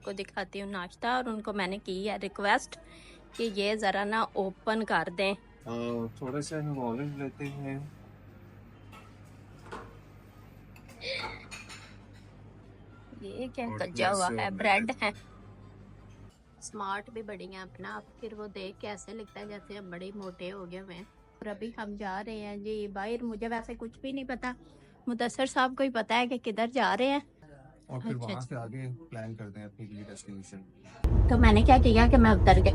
आपको दिखाती हूँ नाश्ता। और उनको मैंने की है रिक्वेस्ट कि ये ज़रा ना ओपन कर दें। थोड़े से हम ऑरेंज लेते हैं। ये क्या और कच्चा थोड़े हुआ से है, और लेते ब्रेड हैं। है। स्मार्ट भी बड़ी हैं अपना, आप फिर वो देख के ऐसे लगता है जैसे हम बड़े मोटे हो गए हुए हैं। और अभी हम जा रहे हैं जी बाहर। मुझे वैसे कुछ भी नहीं पता, मुदस्सर साहब को ही पता है कि किधर जा रहे हैं। और फिर अच्छा वहां से अच्छा। आगे प्लान करते हैं अपनी अगली डेस्टिनेशन। तो मैंने क्या किया कि मैं उतर गई।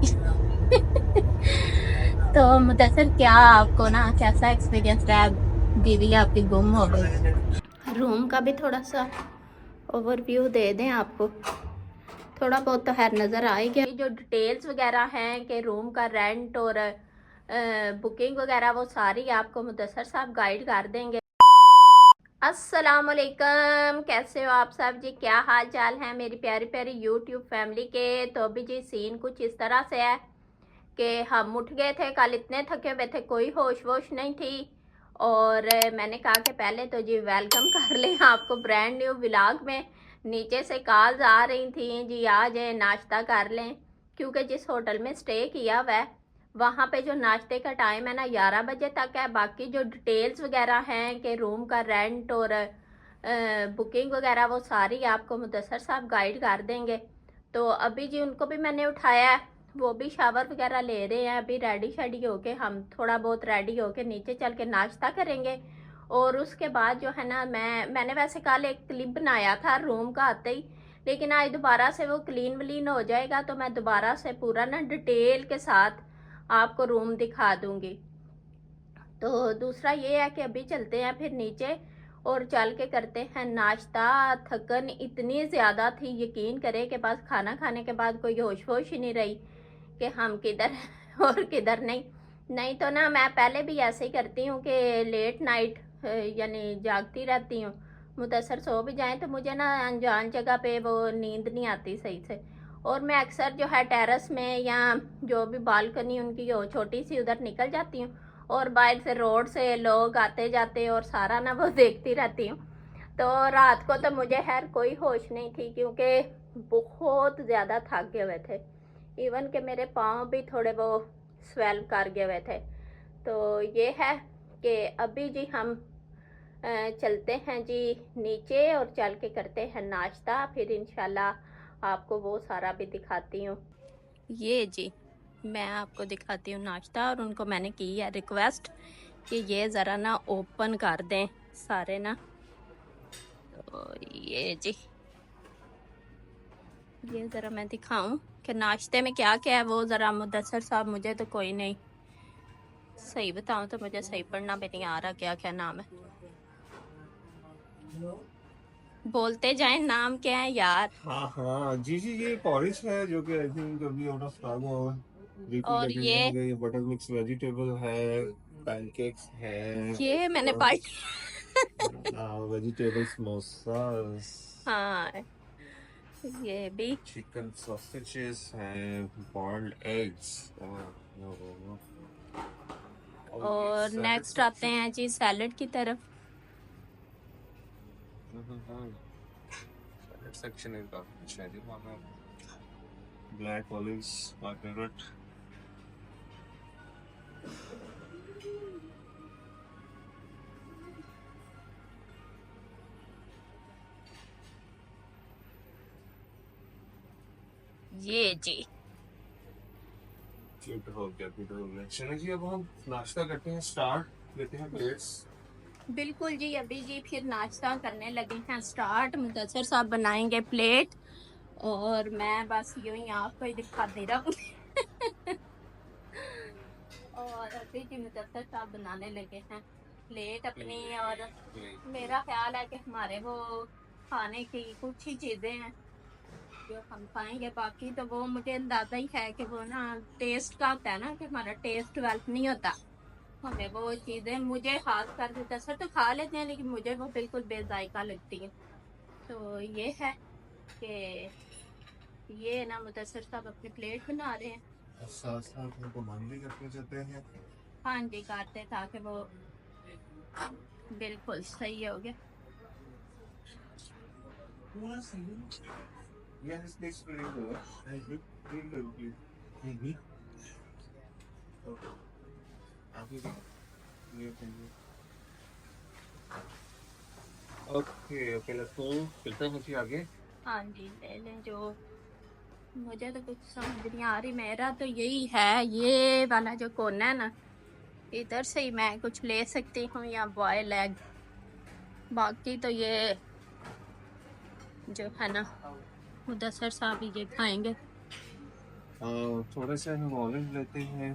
तो मुदस्सर क्या आपको ना कैसा एक्सपीरियंस रहा? बीवी आपकी गुम हो गई। रूम का भी थोड़ा सा ओवरव्यू दे दें आपको। थोड़ा बहुत तो खैर नज़र आएगा। जो डिटेल्स वगैरह हैं कि रूम का रेंट और बुकिंग वगैरह वो सारी आपको मुदस्सर साहब गाइड कर देंगे। अस्सलाम वालेकुम, कैसे हो आप सब जी? क्या हाल चाल है मेरी प्यारी प्यारी यूट्यूब फैमिली के? तो अभी जी सीन कुछ इस तरह से है कि हम उठ गए थे कल, इतने थके हुए थे, कोई होश वोश नहीं थी। और मैंने कहा कि पहले तो जी वेलकम कर लें आपको ब्रांड न्यू व्लॉग में। नीचे से कॉल्स आ रही थी जी आ जाए नाश्ता कर लें, क्योंकि जिस होटल में स्टे किया हुआ है वहाँ पे जो नाश्ते का टाइम है ना 11 बजे तक है। बाकी जो डिटेल्स वगैरह हैं कि रूम का रेंट और बुकिंग वगैरह वो सारी आपको मुदस्सर साहब गाइड कर देंगे। तो अभी जी उनको भी मैंने उठाया है, वो भी शावर वगैरह ले रहे हैं। अभी रेडी शेडी होके हम थोड़ा बहुत रेडी होके नीचे चल के नाश्ता करेंगे। और उसके बाद जो है ना मैंने वैसे कल एक क्लिप बनाया था रूम का आते ही, लेकिन आज दोबारा से वो क्लीन वलीन हो जाएगा तो मैं दोबारा से पूरा ना डिटेल के साथ आपको रूम दिखा दूंगी। तो दूसरा ये है कि अभी चलते हैं फिर नीचे और चल के करते हैं नाश्ता। थकन इतनी ज़्यादा थी, यकीन करें कि बस खाना खाने के बाद कोई होश वोश ही नहीं रही कि हम किधर और किधर नहीं। नहीं तो ना मैं पहले भी ऐसे ही करती हूँ कि लेट नाइट यानी जागती रहती हूँ। मुदस्सर सो भी जाएं तो मुझे ना अनजान जगह पे वो नींद नहीं आती सही से। और मैं अक्सर जो है टेरेस में या जो भी बालकनी उनकी हो छोटी सी उधर निकल जाती हूँ और बाहर से रोड से लोग आते जाते और सारा ना वो देखती रहती हूँ। तो रात को तो मुझे खैर कोई होश नहीं थी क्योंकि बहुत ज़्यादा थक गए हुए थे। इवन के मेरे पाँव भी थोड़े वो स्वेल कर गए हुए थे। तो ये है कि अभी जी हम चलते हैं जी नीचे और चल के करते हैं नाश्ता, फिर इंशाल्लाह आपको वो सारा भी दिखाती हूँ। ये जी मैं आपको दिखाती हूँ नाश्ता। और उनको मैंने की है रिक्वेस्ट कि ये ज़रा ना ओपन कर दें सारे ना। तो ये जी ये ज़रा मैं दिखाऊं कि नाश्ते में क्या क्या है वो ज़रा मुदस्सर साहब, मुझे तो कोई नहीं सही बताऊं तो मुझे सही पढ़ना भी नहीं आ रहा क्या क्या नाम है। बोलते जाए नाम क्या है यार। हाँ हाँ जी जी, ये पॉरिश है जो कि आई थिंक अभी आउट ऑफ स्टॉक हो, बिल्कुल और कंटिन्यू हो गया। ये बटर मिक्स वेजिटेबल है, पैनकेक्स है, ये मैंने पाई। वेजिटेबल समोसास, हाँ ये भी। चिकन सॉसेजेस हैं, बॉइल्ड एग्स, और ये और सैलड नेक्स्ट आते सेक्शन। हैं जी सैलड की तरफ। सैलड सेक्शन इज काफी अच्छा है जी वहाँ पे। Black olives my favourite. ये जी ब्यूटीफुल, क्या ब्यूटीफुल। चलिए जी, अब हम नाश्ता करते हैं, स्टार्ट लेते हैं प्लेट्स। बिल्कुल जी अभी जी फिर नाश्ता करने लगे हैं स्टार्ट। मुदस्सर साहब बनाएंगे प्लेट और मैं बस यूं ही आपको ही दिखा दे रहा हूँ। और अभी जी मुदस्सर साहब बनाने लगे हैं प्लेट अपनी। और मेरा ख्याल है कि हमारे वो खाने की कुछ ही चीज़ें हैं जो हम खाएंगे, बाकी तो वो मुझे अंदाजा ही है कि वो ना टेस्ट का होता है ना कि हमारा टेस्ट डेवलप नहीं होता। हमें वो चीज़ें, मुझे खास कर मुदस्सर तो खा लेते हैं लेकिन मुझे वो बिल्कुल बेजायका लगती है। तो ये है कि ये ना मुदस्सर साहब अपनी प्लेट बना रहे हैं। साथ साथ उनको मान भी करते जाते हैं। हाँ जी काटते ताकि वो बिल्कुल सही हो गया। Yes, please bring the bring the please. Okay. आगे भी ये चाहिए. Okay, okay, let's go. चलते हैं फिर आगे. हाँ जी, ले लें जो, मुझे तो कुछ समझ नहीं आ रही। मेरा तो यही है, ये वाला जो कोना है ना, इधर से ही मैं कुछ ले सकती हूँ या बॉयल एग। बाकी तो ये जो है ना, मुदस्सर साहब ही ये खाएंगे। थोड़े से हम ऑरेंज लेते हैं.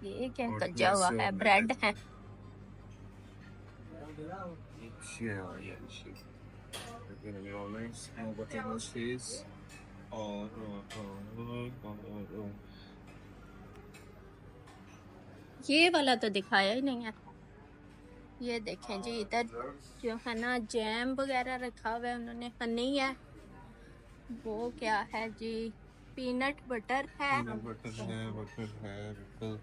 ये क्या और कच्चा थोड़ा हुआ से है? और ब्रेड है। yeah, shit. Again, we always have whatever cheese or ये वाला तो दिखाया ही नहीं है। ये देखें जी, इधर जो है ना जैम वगैरह रखा हुआ है उन्होंने, हनी है। वो क्या है जी? पीनट बटर है। peanut butter है, बटर है, बिल्कुल.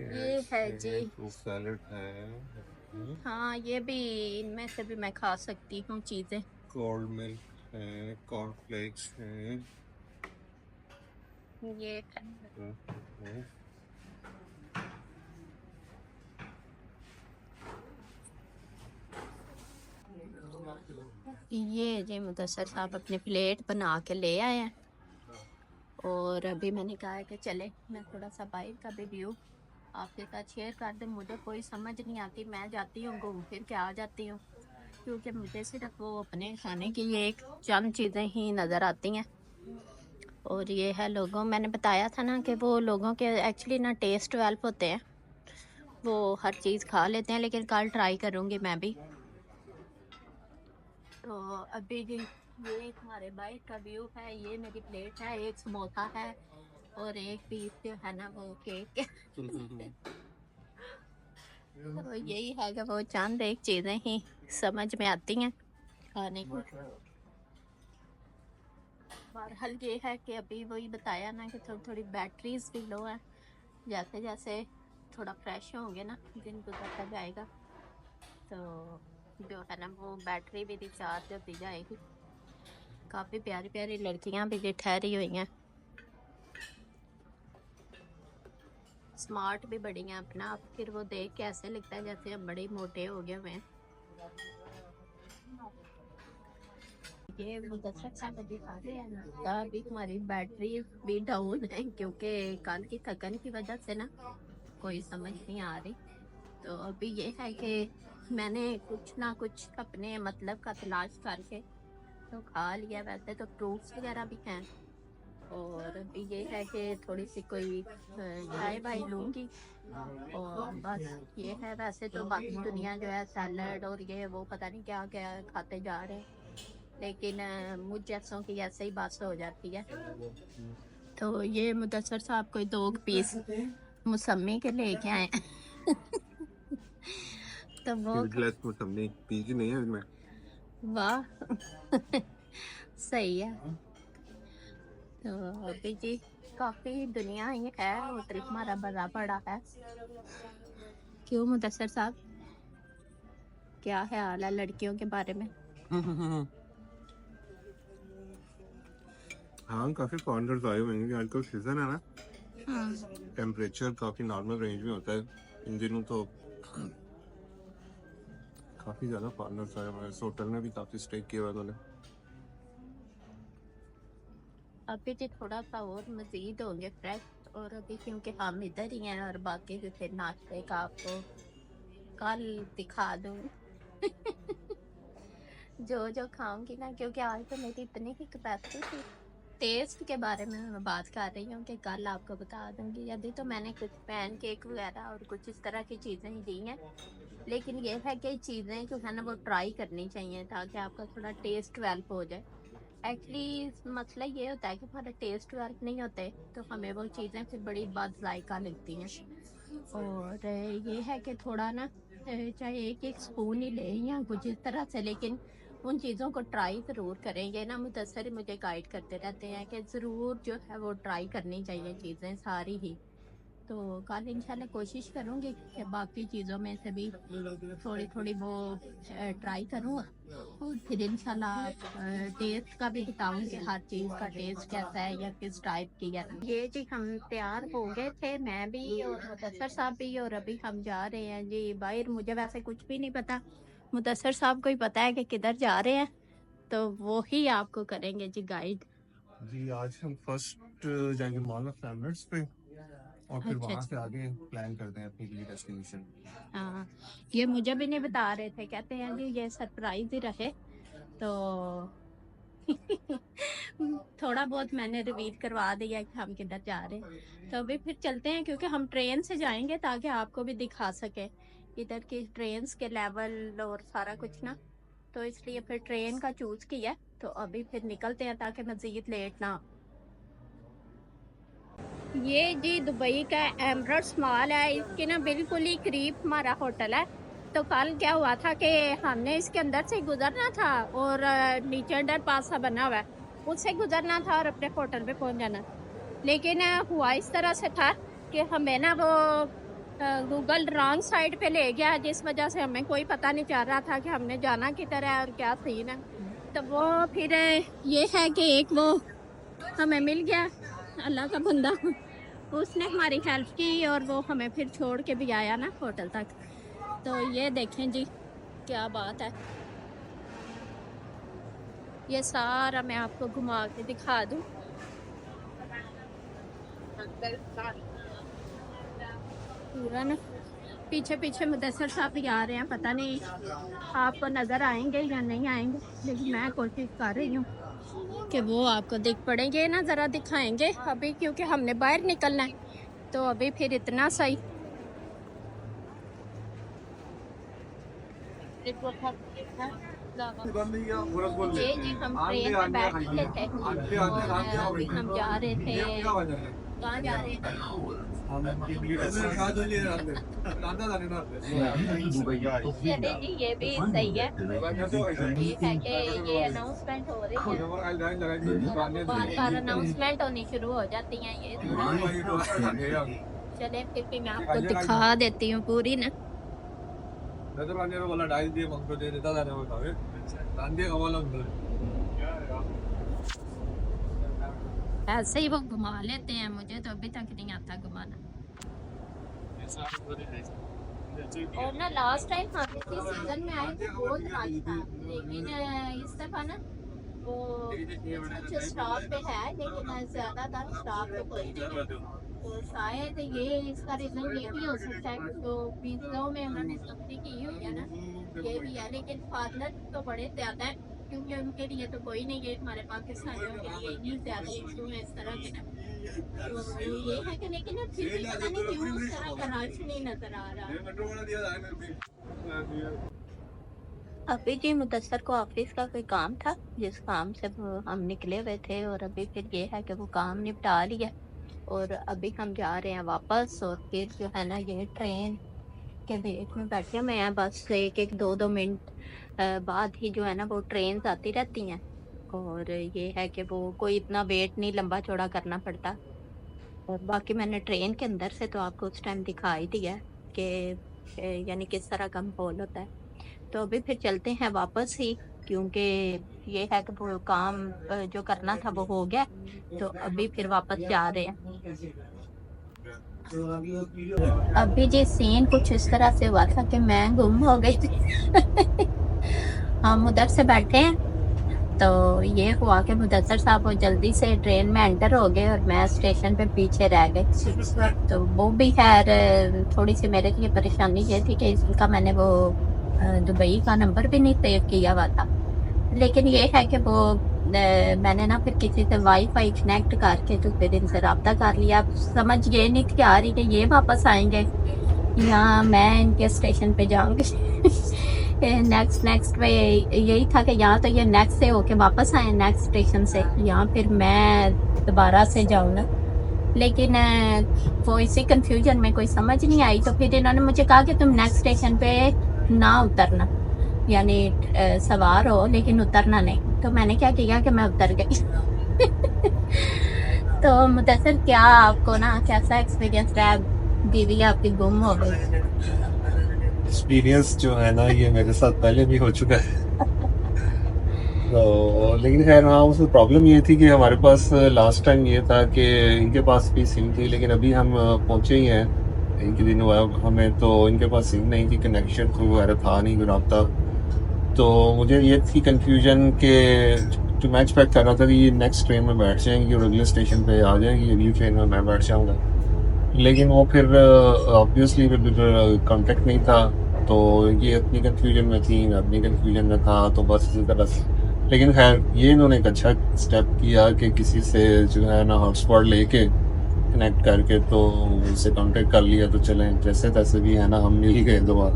ये है जी, फ्रूट सैलेड है. हाँ ये भी, इनमें से भी मैं खा सकती हूँ चीजें। कोल्ड मिल्क है, कॉर्नफ्लेक्स है. ये है। ये जी मुदस्सर साहब अपने प्लेट बना के ले आए हैं, और अभी मैंने कहा है कि चले मैं थोड़ा सा बाहर का भी व्यू आपके साथ शेयर कर दूँ। मुझे कोई समझ नहीं आती, मैं जाती हूँ घूम फिर के आ जाती हूँ, क्योंकि मुझे सिर्फ वो अपने खाने की ये एक चंद चीज़ें ही नज़र आती हैं। और ये है लोगों, मैंने बताया था ना कि वो लोगों के एक्चुअली ना टेस्ट डेवलप होते हैं, वो हर चीज़ खा लेते हैं, लेकिन कल ट्राई करूँगी मैं भी। तो अभी जी ये एक हमारे बाइक का व्यू है, ये मेरी प्लेट है, एक समोसा है और एक पीस जो है ना वो केक। तो यही है कि वो चंद एक चीज़ें ही समझ में आती हैं खाने को। बहरहाल ये है कि अभी वही बताया ना कि थोड़ी थोड़ी बैटरीज भी लो है, जैसे जैसे थोड़ा फ्रेश होंगे ना दिन गुजरता जाएगा तो जो है ना वो बैटरी भी रिचार्ज होती जाएगी। काफ़ी प्यारी प्यारी लड़कियां भी जो ठहरी हुई हैं, स्मार्ट भी बड़ी हैं अपना आप, फिर वो देख के ऐसे लगता है जैसे हम बड़े मोटे हो गए हुए हैं। ये मुदस्सर साहब अभी खा रहे हैं ना, अभी हमारी बैटरी भी डाउन है क्योंकि कल की थकन की वजह से ना कोई समझ नहीं आ रही। तो अभी ये है कि मैंने कुछ ना कुछ अपने मतलब का तलाश करके तो खा लिया। वैसे तो फ्रूट्स वगैरह भी हैं, और अभी ये है कि थोड़ी सी कोई चाय वाय लूँगी और बस ये है। वैसे तो बाकी दुनिया जो है सैलड और ये वो पता नहीं क्या क्या खाते जा रहे हैं, लेकिन मुझ जैसों की ऐसे ही बात हो जाती है। तो ये मुदस्सर साहब कोई 2 पीस मौसमी के लेके आए। तो वो गिलास में सबने पी की नहीं है इसमें. वाह सही है। तो अभी जी काफी दुनिया ही है, होटल हमारा बड़ा बड़ा है। क्यों मुदस्सर साहब, क्या ख्याल है लड़कियों के बारे में? हाँ, काफी फॉरेनर्स आए हुए हैं. आजकल सीजन है ना, टेम्परेचर काफी नॉर्मल रेंज में होता है इन दिनों. तो काफी ज्यादा फॉरेनर्स आए हुए हैं. इस होटल में भी काफी स्टे किया हुआ है उन्होंने. अभी जी थोड़ा सा और मजीद होंगे फ्रेश, और अभी क्योंकि हम इधर ही हैं और बाकी जो फिर नाश्ते का आपको कल दिखा दूँ। जो जो खाऊंगी ना, क्योंकि आज तो मेरी इतनी ही कैपेसिटी थी। टेस्ट के बारे में मैं बात कर रही हूँ कि कल आपको बता दूंगी। यदि तो मैंने कुछ पैन केक वगैरह और कुछ इस तरह की चीज़ें ही दी हैं, लेकिन ये है कि चीज़ें जो है ना वो ट्राई करनी चाहिए ताकि आपका थोड़ा टेस्ट डेवलप हो जाए। एक्चुअली मसला ये होता है कि हमारा टेस्ट डेवलप नहीं होते तो हमें वो चीज़ें फिर बड़ी बद जायका लगती हैं। और ये है कि थोड़ा ना चाहे एक एक स्पून ही लें या कुछ इस तरह से, लेकिन उन चीज़ों को ट्राई ज़रूर करें। ये ना मुदस्सर ही मुझे गाइड करते रहते हैं कि ज़रूर जो है वो ट्राई करनी चाहिए चीज़ें सारी ही। तो कल इंशाल्लाह कोशिश करूँगी कि बाकी चीज़ों में से भी थोड़ी थोड़ी वो ट्राई करूँ, और फिर इंशाल्लाह टेस्ट का भी बताऊँगी, हर चीज़ का टेस्ट कैसा है या किस टाइप की है। ये जी हम तैयार हो गए थे, मैं भी और मुदस्सर साहब भी, और अभी हम जा रहे हैं जी बाहर। मुझे वैसे कुछ भी नहीं पता, मुदस्सर साहब को ही पता है कि किधर जा रहे हैं, तो वो ही आपको करेंगे जी गाइड। जी आज हम फर्स्ट जाएंगे मॉल ऑफ एमिरेट्स पे, और फिर वहाँ से आगे प्लान करते हैं अपनी अगली डेस्टिनेशन। हाँ, ये मुझे भी नहीं बता रहे थे, कहते हैं जी ये सरप्राइज ही रहे, तो थोड़ा बहुत मैंने रिवील करवा दिया कि हम किधर जा रहे हैं। तो अभी फिर चलते हैं, क्योंकि हम ट्रेन से जाएंगे ताकि आपको भी दिखा सके इधर की ट्रेन के लेवल और सारा कुछ ना, तो इसलिए फिर ट्रेन का चूज किया। तो अभी फिर निकलते हैं ताकि मजीद लेट ना। ये जी दुबई का एमरेट्स मॉल है, इसके ना बिल्कुल ही करीब हमारा होटल है। तो कल क्या हुआ था कि हमने इसके अंदर से गुजरना था, और नीचे अंडर पास सा बना हुआ है, उससे गुजरना था और अपने होटल पे पहुंच जाना। लेकिन हुआ इस तरह से था कि हमें ना वो गूगल रॉन्ग साइड पे ले गया, जिस वजह से हमें कोई पता नहीं चल रहा था कि हमने जाना किधर है और क्या सीन है। तो वो फिर ये है कि एक वो हमें मिल गया, अल्लाह का बंदा, उसने हमारी हेल्प की और वो हमें फिर छोड़ के भी आया ना होटल तक। तो ये देखें जी क्या बात है, ये सारा मैं आपको घुमा के दिखा दूँ। पूरा ना पीछे पीछे मुदस्सर साहब भी आ रहे हैं, पता नहीं आपको नज़र आएंगे या नहीं आएंगे, लेकिन मैं कोशिश कर रही हूँ कि वो आपको दिख पड़ेंगे ना, ज़रा दिखाएंगे अभी, क्योंकि हमने बाहर निकलना है। तो अभी फिर इतना सही ये जी हम ट्रेन में बैठ गए थे और अभी हम जा रहे थे, कहाँ जा रहे थे? चले जी, ये भी सही है, ये है कि ये अनाउंसमेंट हो रही है, बार बार अनाउंसमेंट होनी शुरू हो जाती हैं ये। चले फिर भी मैं आपको दिखा देती हूँ पूरी ना। ऐसे ही वो घुमा लेते हैं, मुझे तो अभी तक नहीं आता घुमाना। और ना लास्ट टाइम हम इसी सीजन में आए थे, बहुत रश था, लेकिन इस दफा ना वो कुछ स्टॉप पे है, लेकिन ज्यादातर स्टॉप पे कोई नहीं है। तो शायद ये इसका रीजन ये भी हो सकता है, तो पिज्जों में उन्होंने सब्जी की हुई है ना, ये भी है। लेकिन फॉरनर तो बड़े ज्यादा है, क्योंकि उनके लिए तो कोई नहीं है, हमारे पाकिस्तानियों के लिए इतनी ज्यादा इशू है इस तरह के ना। तो ये है कि लेकिन फिर भी पता नहीं क्यों उस तरह का रश नहीं नजर आ रहा। अभी जी मुदस्सर को ऑफिस का कोई काम था, जिस काम से हम निकले हुए थे, और अभी फिर ये है कि वो काम निपटा लिया और अभी हम जा रहे हैं वापस। और फिर जो है ना ये ट्रेन के वेट में बैठे हुए हैं, बस एक 2 मिनट बाद ही जो है ना वो ट्रेन आती रहती हैं, और ये है कि वो कोई इतना वेट नहीं लंबा चौड़ा करना पड़ता। और बाकी मैंने ट्रेन के अंदर से तो आपको उस टाइम दिखा ही दिया कि यानी किस तरह का माहौल होता है। तो अभी फिर चलते हैं वापस ही, क्योंकि ये है कि वो काम जो करना था वो हो गया, तो अभी फिर वापस जा रहे हैं। अभी जी सीन कुछ इस तरह से हुआ था कि मैं गुम हो गई थी। हम उधर से बैठे हैं, तो ये हुआ कि मुदस्सर साहब वो जल्दी से ट्रेन में एंटर हो गए और मैं स्टेशन पे पीछे रह गई। तो वो भी खैर थोड़ी सी मेरे लिए परेशानी ये थी कि इनका मैंने वो दुबई का नंबर भी नहीं सेव किया हुआ था। लेकिन ये है कि वो मैंने ना फिर किसी से वाईफाई कनेक्ट करके तो फिर इनसे रब्ता कर लिया। अब समझ ये नहीं थी आ रही कि ये वापस आएंगे या मैं इनके स्टेशन पे जाऊंगी। नेक्स्ट पे यही था कि यहाँ तो ये नेक्स्ट से होके वापस आए नेक्स्ट स्टेशन से, या फिर मैं दोबारा से जाऊँ ना। लेकिन वो इसी कंफ्यूजन में कोई समझ नहीं आई, तो फिर इन्होंने मुझे कहा कि तुम नेक्स्ट स्टेशन पे ना उतरना, यानी सवार हो लेकिन उतरना नहीं। तो मैंने क्या किया कि मैं उतर गई। तो मुदस्सर क्या आपको ना कैसा एक्सपीरियंस रहा बीवी आपकी गुम हो गई। एक्सपीरियंस जो है ना ये मेरे साथ पहले भी हो चुका है। तो लेकिन खैर हाँ, उसमें प्रॉब्लम ये थी कि हमारे पास लास्ट टाइम ये था कि इनके पास भी सिम थी, लेकिन अभी हम पहुंचे ही हैं एक ही दिन हुआ हमें, तो इनके पास सिम नहीं थी, कनेक्शन वगैरह था नहीं, कोई रब्ता। तो मुझे ये थी कंफ्यूजन कि जो मैं एक्सपेक्ट कर रहा था कि ये नेक्स्ट ट्रेन में बैठ जाएंगी और अगले स्टेशन पे आ जाएंगी, अगली ट्रेन में मैं बैठ जाऊंगा। लेकिन वो फिर ऑब्वियसली कांटेक्ट नहीं था, तो ये अपनी कंफ्यूजन में थी, मैं अपनी कंफ्यूजन में था, तो बस इसी तरह से। लेकिन खैर ये इन्होंने एक अच्छा स्टेप किया कि किसी से जो है ना हॉटस्पॉट लेके कनेक्ट करके तो उससे कांटेक्ट कर लिया, तो चलें जैसे तैसे भी है ना हम मिल ही गए दोबारा।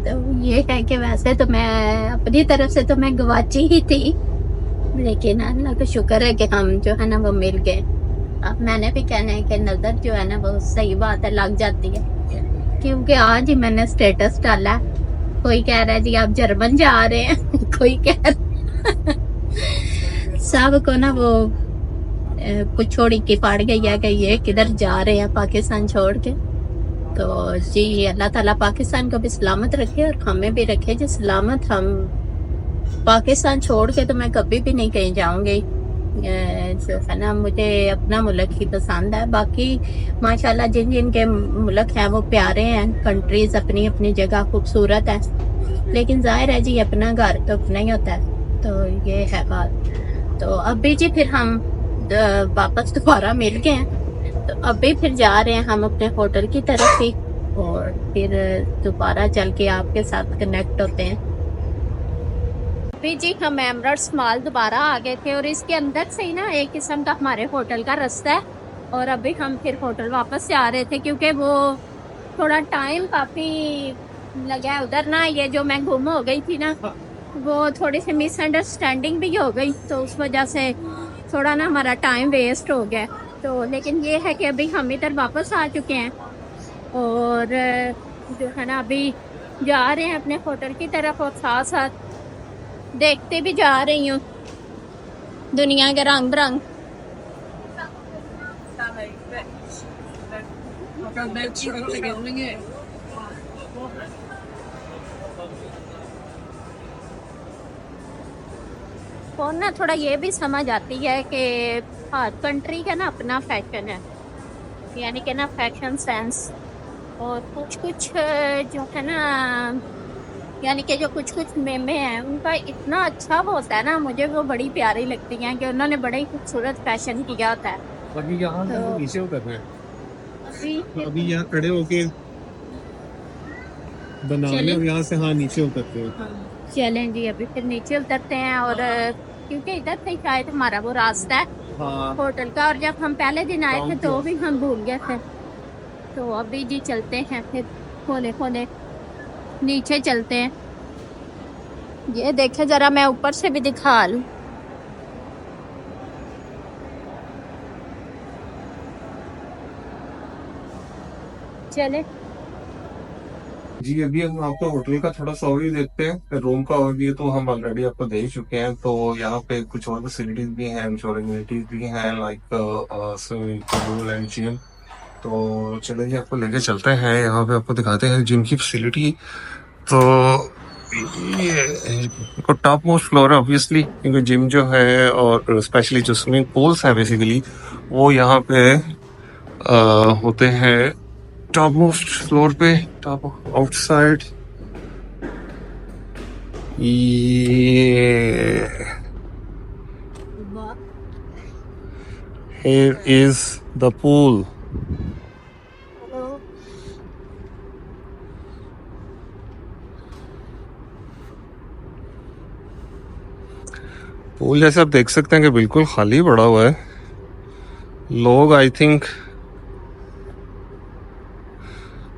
तो ये है कि वैसे तो मैं अपनी तरफ से तो मैं गवाची ही थी, लेकिन अल्लाह का शुक्र है कि हम जो है ना वो मिल गए। अब मैंने भी कहना है कि नजर जो है ना वो सही बात है लग जाती है, क्योंकि आज ही मैंने स्टेटस डाला है, कोई कह रहा है जी आप जर्मन जा रहे हैं कोई कह रहा सब को ना वो पुछोड़ी की पड़ गई है कि ये किधर जा रहे हैं पाकिस्तान छोड़ के। तो जी अल्लाह ताला पाकिस्तान को भी सलामत रखे और हमें भी रखे जी सलामत। हम पाकिस्तान छोड़ के तो मैं कभी भी नहीं कहीं जाऊंगी, जो है ना मुझे अपना मुल्क ही पसंद है। बाकी माशाल्लाह जिन जिन के मुल्क हैं वो प्यारे हैं, कंट्रीज अपनी अपनी जगह खूबसूरत है, लेकिन जाहिर है जी अपना घर तो अपना ही होता है। तो ये है बात। तो अभी जी फिर हम वापस दोबारा मिल गए हैं, तो अभी फिर जा रहे हैं हम अपने होटल की तरफ ही, और फिर दोबारा चल के आपके साथ कनेक्ट होते हैं। अभी जी हम एमरेट्स मॉल दोबारा आ गए थे, और इसके अंदर से ही ना एक किस्म का हमारे होटल का रास्ता है, और अभी हम फिर होटल वापस से आ रहे थे, क्योंकि वो थोड़ा टाइम काफ़ी लगा है उधर ना। ये जो मैं गुम हो गई थी ना, वो थोड़ी सी मिसअंडरस्टैंडिंग भी हो गई, तो उस वजह से थोड़ा ना हमारा टाइम वेस्ट हो गया। तो लेकिन ये है कि अभी हम इधर वापस आ चुके हैं, और जो है ना अभी जा रहे हैं अपने होटल की तरफ, और साथ साथ देखते भी जा रही हूँ दुनिया के रंग बिरंग। और ना थोड़ा ये भी समझ आती है कि हर कंट्री का ना अपना फैशन है, यानी कि ना फैशन सेंस, और कुछ कुछ जो है ना, यानी कि जो कुछ कुछ मेमे हैं उनका इतना अच्छा वो होता है ना, मुझे वो बड़ी प्यारी लगती हैं कि उन्होंने बड़ा ही खूबसूरत फैशन किया होता है। बाकी यहाँ से तो नीचे उतरना है, अभी अभी यहाँ खड़े होके बना चलें? लें और यहाँ से हाँ नीचे उतरते हैं। चलें जी अभी फिर नीचे उतरते हैं, और क्योंकि इधर से शायद हमारा वो रास्ता है हाँ होटल का, और जब हम पहले दिन आए थे तो भी हम भूल गए थे। तो अभी जी चलते हैं फिर, खोले खोले नीचे चलते हैं। ये देखे जरा, मैं ऊपर से भी दिखा लूं। चले जी, अभी हम आपको होटल का थोड़ा सा ओवरव्यू देखते हैं। रूम का ओवरव्यू तो हम ऑलरेडी आपको दे ही चुके हैं। तो यहाँ पे कुछ और फैसिलिटीज भी हैं, इंश्योरेंस एमिनिटीज भी हैं, like swimming pool and gym. तो चलिए आपको लेके चलते हैं, यहाँ पे आपको दिखाते हैं जिम की फैसिलिटी। तो ये टॉप मोस्ट फ्लोर है ऑब्वियसली, क्योंकि जिम जो है और स्पेशली जो स्विमिंग पूल्स हैं बेसिकली वो यहाँ पे होते हैं टॉप मोस्ट फ्लोर पे, top outside. Here is the pool. Pool जैसे आप देख सकते हैं कि बिल्कुल खाली पड़ा हुआ है। लोग आई थिंक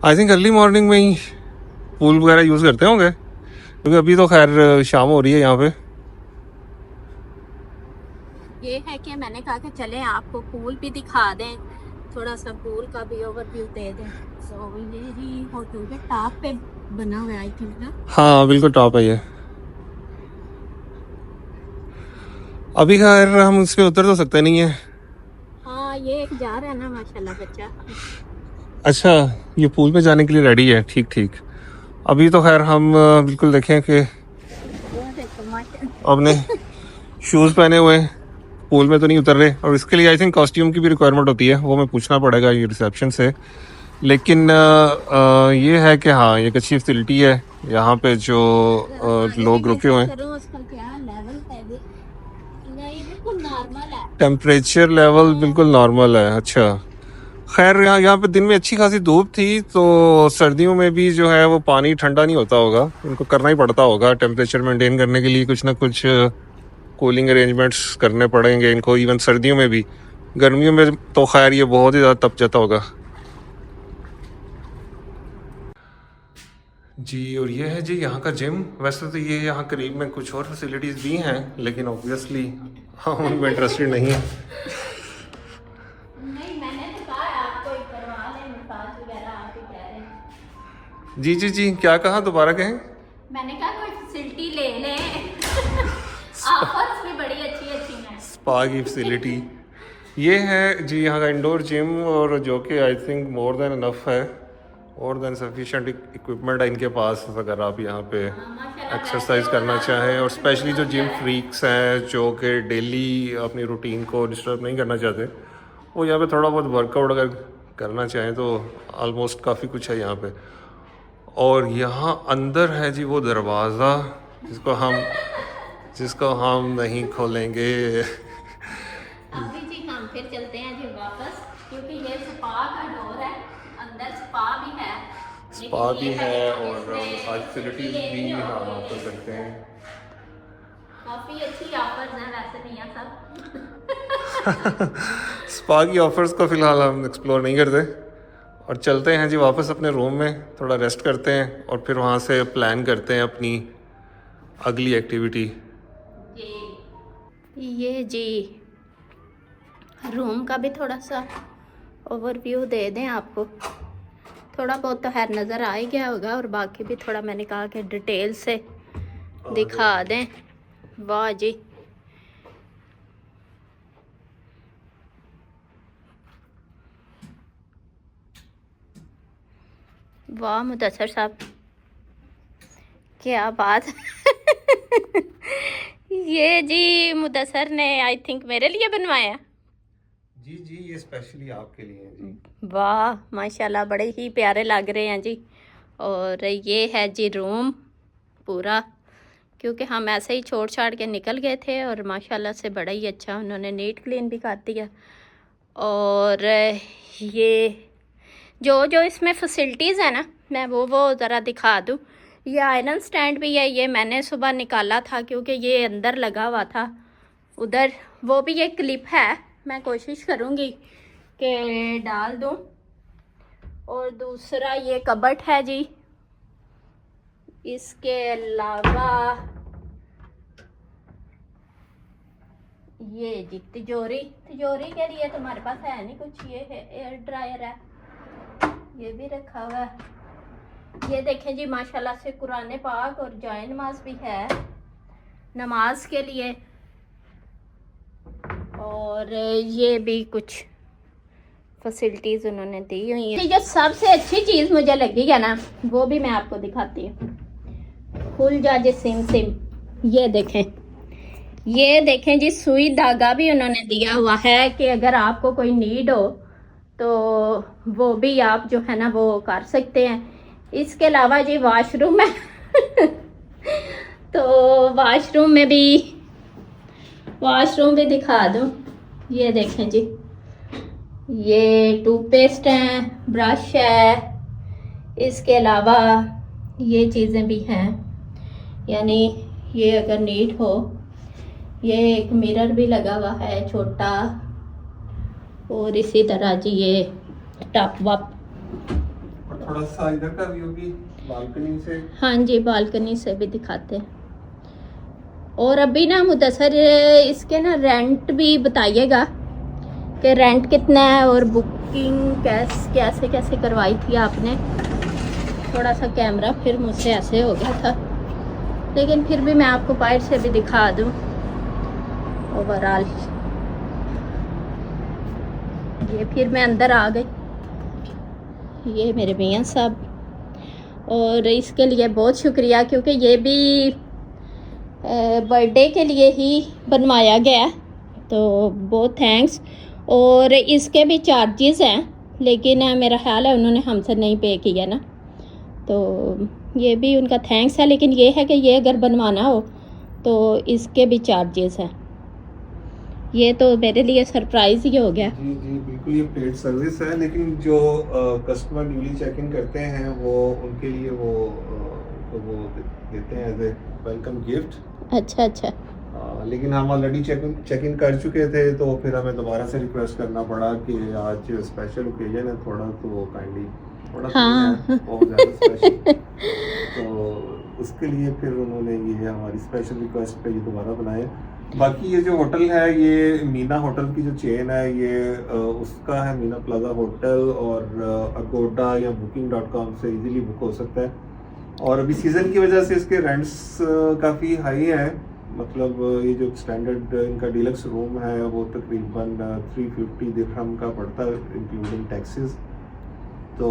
अर्ली मॉर्निंग में ही पूल वगैरह यूज करते होंगे, क्योंकि अभी तो खैर शाम हो रही है यहाँ पे। ये है कि मैंने कहा कि चलें आपको पूल भी दिखा दें, थोड़ा सा पूल का भी ओवरव्यू दे दें। तो ये ही होटल के टॉप पे बना हुआ है आई थिंक ना। हाँ बिल्कुल टॉप है ये। अभी खैर हम इस पे उतर तो सकते नहीं है। हाँ ये एक जा रहा है ना माशाल्लाह बच्चा। अच्छा, ये पूल में जाने के लिए रेडी है, ठीक ठीक। अभी तो खैर हम बिल्कुल देखें कि वो देखो माशाल्लाह। अपने शूज़ पहने हुए हैं, पूल में तो नहीं उतर रहे। और इसके लिए आई थिंक कॉस्ट्यूम की भी रिक्वायरमेंट होती है, वो मैं पूछना पड़ेगा ये रिसेप्शन से। लेकिन ये है कि हाँ, ये एक अच्छी फैसिलिटी है यहाँ पे जो लोग रुके हुए हैं। उसका क्या लेवल है भी? नहीं बिल्कुल नॉर्मल है। टेम्परेचर लेवल बिल्कुल नॉर्मल है। अच्छा, खैर यहाँ पे दिन में अच्छी खासी धूप थी, तो सर्दियों में भी जो है वो पानी ठंडा नहीं होता होगा, इनको करना ही पड़ता होगा टेम्परेचर मेंटेन करने के लिए। कुछ ना कुछ कूलिंग अरेंजमेंट्स करने पड़ेंगे इनको, इवन सर्दियों में भी। गर्मियों में तो खैर ये बहुत ही ज़्यादा तप जाता होगा जी। और ये है जी यहाँ का जिम। वैसे तो ये यहाँ करीब में कुछ और फैसिलिटीज़ भी हैं, लेकिन ऑब्वियसली हम उनमें इंटरेस्टेड नहीं है। नहीं मैंने तो कहा आपको एक करवा लें मसाज वगैरह, आप ही कह रहे हैं। जी जी जी, क्या कहा, दोबारा कहें। मैंने कहा कोई फैसिलिटी ले लें। ऑफर्स भी बड़ी अच्छी अच्छी हैं। स्पा की फैसिलिटी ये है जी यहाँ का इंडोर जिम, और जो कि I think more than enough है, मोर देन सफिशिएंट इक्विपमेंट है इनके पास अगर आप यहाँ पे एक्सरसाइज करना चाहें। और स्पेशली जो जिम फ्रीक्स हैं जो कि डेली अपनी रूटीन को डिस्टर्ब नहीं करना चाहते, वो यहाँ पे थोड़ा बहुत वर्कआउट अगर करना चाहें तो ऑलमोस्ट काफ़ी कुछ है यहाँ पे। और यहाँ अंदर है जी वो दरवाज़ा जिसको हम नहीं खोलेंगे। अभी जी हम फिर चलते हैं जी वापस, क्योंकि ये स्पा का डोर है, अंदर स्पा भी है। स्पा भी है और फैसिलिटीज भी हाँ कर सकते हैं। काफी अच्छी ऑफर्स हैं वैसे नहीं है सब। स्पा की ऑफर्स को फिलहाल हम एक्सप्लोर नहीं करते और चलते हैं जी वापस अपने रूम में, थोड़ा रेस्ट करते हैं और फिर वहाँ से प्लान करते हैं अपनी अगली एक्टिविटी। ये जी रूम का भी थोड़ा सा ओवरव्यू दे दें आपको। थोड़ा बहुत तो खैर नज़र आ ही गया होगा, और बाकी भी थोड़ा मैंने कहा कि डिटेल से दिखा दें। वाह जी, वाह मुदस्सर साहब, क्या बात। ये जी मुदस्सर ने आई थिंक मेरे लिए बनवाया। जी जी, ये स्पेशली आपके लिए है जी। वाह माशाल्लाह, बड़े ही प्यारे लग रहे हैं जी। और ये है जी रूम पूरा, क्योंकि हम ऐसे ही छोड़ छाड़ के निकल गए थे, और माशाल्लाह से बड़ा ही अच्छा उन्होंने नीट क्लीन भी कर दिया। और ये जो इसमें फैसिलिटीज़ है ना, मैं वो ज़रा दिखा दूँ। ये आयरन स्टैंड भी है, ये मैंने सुबह निकाला था क्योंकि ये अंदर लगा हुआ था उधर। वो भी ये क्लिप है, मैं कोशिश करूँगी कि डाल दूँ। और दूसरा ये कबर्ड है जी। इसके अलावा ये जी तिजोरी के लिए तुम्हारे पास है नहीं कुछ। ये है एयर ड्रायर है, ये भी रखा हुआ है। ये देखें जी माशाल्लाह से कुरान पाक और जाए नमाज भी है नमाज के लिए। और ये भी कुछ फैसिलिटीज़ उन्होंने दी हुई है। जो सबसे अच्छी चीज़ मुझे लगी है ना, वो भी मैं आपको दिखाती हूँ। खुल जा जी सिम। ये देखें जी, सुई धागा भी उन्होंने दिया हुआ है कि अगर आपको कोई नीड हो तो वो भी आप जो है ना वो कर सकते हैं। इसके अलावा जी वॉशरूम है। तो वॉशरूम भी दिखा दूँ। ये देखें जी, ये टूथपेस्ट है, ब्रश है, इसके अलावा ये चीज़ें भी हैं, यानी ये अगर नीड हो। ये एक मिरर भी लगा हुआ है छोटा, और इसी तरह जी ये टॉप वॉप। थोड़ा सा इधर का व्यू भी बालकनी से। हाँ जी, बालकनी से भी दिखाते हैं। और अभी ना मुदस्सर इसके ना रेंट भी बताइएगा कि रेंट कितना है, और बुकिंग कैसे करवाई थी आपने। थोड़ा सा कैमरा फिर मुझसे ऐसे हो गया था, लेकिन फिर भी मैं आपको बाहर से भी दिखा दूँ ओवरऑल। ये फिर मैं अंदर आ गई। ये मेरे मियाँ साहब, और इसके लिए बहुत शुक्रिया, क्योंकि ये भी बर्थडे के लिए ही बनवाया गया, तो बहुत थैंक्स। और इसके भी चार्जेस हैं, लेकिन मेरा ख्याल है उन्होंने हमसे नहीं पे किया ना, तो ये भी उनका थैंक्स है। लेकिन ये है कि ये अगर बनवाना हो तो इसके भी चार्जेस हैं। ये तो मेरे लिए सरप्राइज ही हो गया। जी जी बिल्कुल, ये पेड सर्विस है, लेकिन जो कस्टमर न्यूली चेक इन करते हैं वो उनके लिए वो देते हैं एज ए वेलकम गिफ्ट। अच्छा अच्छा। लेकिन हम ऑलरेडी चेक इन कर चुके थे, तो फिर हमें दोबारा से रिक्वेस्ट करना पड़ा कि आज स्पेशल ओकेजन है थोड़ा, तो काइंडली थोड़ा हाँ। तो नहीं है, बहुत ज़्यादा स्पेशल, तो उसके लिए फिर उन्होंने ये हमारी स्पेशल रिक्वेस्ट पे ये दोबारा बनाए। बाकी ये जो होटल है, ये मीना होटल की जो चेन है, ये उसका है मीना प्लाजा होटल, और अगोडा या booking.com से इजीली बुक हो सकता है। और अभी सीज़न की वजह से इसके रेंट्स काफ़ी हाई हैं, मतलब ये जो स्टैंडर्ड इनका डीलक्स रूम है वो तकरीबन 350 दिरहम का पड़ता है इंक्लूडिंग टैक्सेस। तो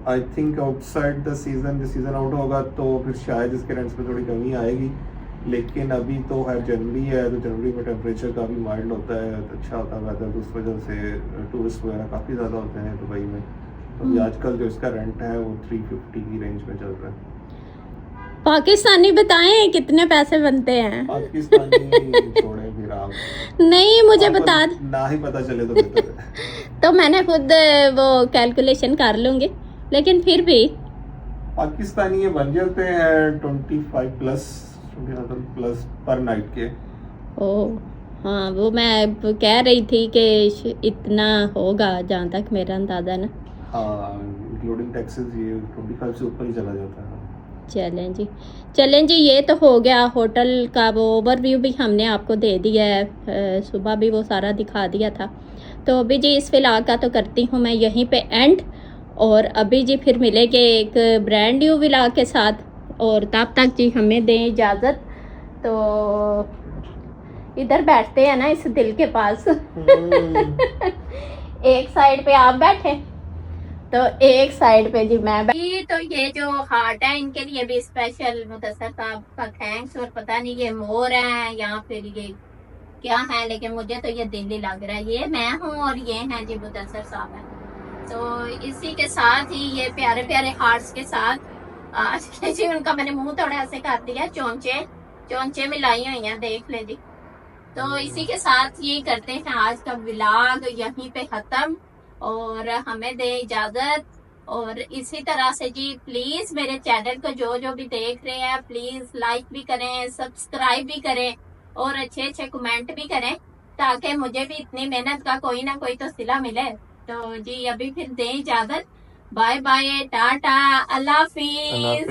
I think outside the season, जब सीज़न आउट होगा तो फिर शायद इसके रेंट्स में थोड़ी कमी आएगी, लेकिन अभी तो है जनवरी है, तो जनवरी में टेम्परेचर काफ़ी माइल्ड होता है, तो अच्छा होता है वेदर, तो उस वजह से टूरिस्ट वगैरह काफ़ी ज़्यादा होते हैं दुबई में। तो अभी आजकल जो इसका रेंट है वो 350 की रेंज में चल रहा है। पाकिस्तानी बताएं कितने पैसे बनते हैं? पाकिस्तानी छोड़े फिर आप, नहीं, मुझे आपको बता ना ही पता चले तो बेहतर है। तो मैंने खुद वो कैलकुलेशन कर लूंगी, लेकिन फिर भी पाकिस्तानी ये बन जाते हैं 25,000 प्लस पर नाइट के। ओ हाँ, वो मैं कह रही थी कि इतना होगा, जहाँ तक मेरा अंदाजा ना। हाँ, इंक्लूडिंग टैक्सेस ये 25 से ऊपर ही चला जाता है। चलें जी, ये तो हो गया होटल का वो ओवरव्यू भी हमने आपको दे दिया है, सुबह भी वो सारा दिखा दिया था। तो अभी जी इस व्लॉग का तो करती हूँ मैं यहीं पे एंड, और अभी जी फिर मिलेंगे एक ब्रांड न्यू व्लॉग के साथ, और तब तक जी हमें दें इजाज़त। तो इधर बैठते हैं ना इस दिल के पास। एक साइड पे आप बैठे, तो एक साइड पे जी मैं बैठी। तो ये जो हार्ट है, इनके लिए भी स्पेशल मुदस्सर साहब का थैंक्स। और पता नहीं ये मोर है या फिर ये क्या है, लेकिन मुझे तो ये दिल ही लग रहा है। ये मैं हूँ और ये हैं जी मुदस्सर साहब है। तो इसी के साथ ही ये प्यारे प्यारे हार्ट्स के साथ आज के जी उनका मैंने मुंह थोड़ा ऐसे कर दिया, चोंचे मिलाई हुई हैं, देख ले जी। तो इसी के साथ ये करते हैं आज का व्लॉग यहीं पे खत्म, और हमें दे इजाजत। और इसी तरह से जी प्लीज मेरे चैनल को जो जो भी देख रहे हैं प्लीज लाइक भी करें, सब्सक्राइब भी करें, और अच्छे अच्छे कमेंट भी करें, ताकि मुझे भी इतनी मेहनत का कोई ना कोई तो सिला मिले। तो जी अभी फिर दें इजाजत, बाय बाय, टाटा, अल्लाह हाफिज।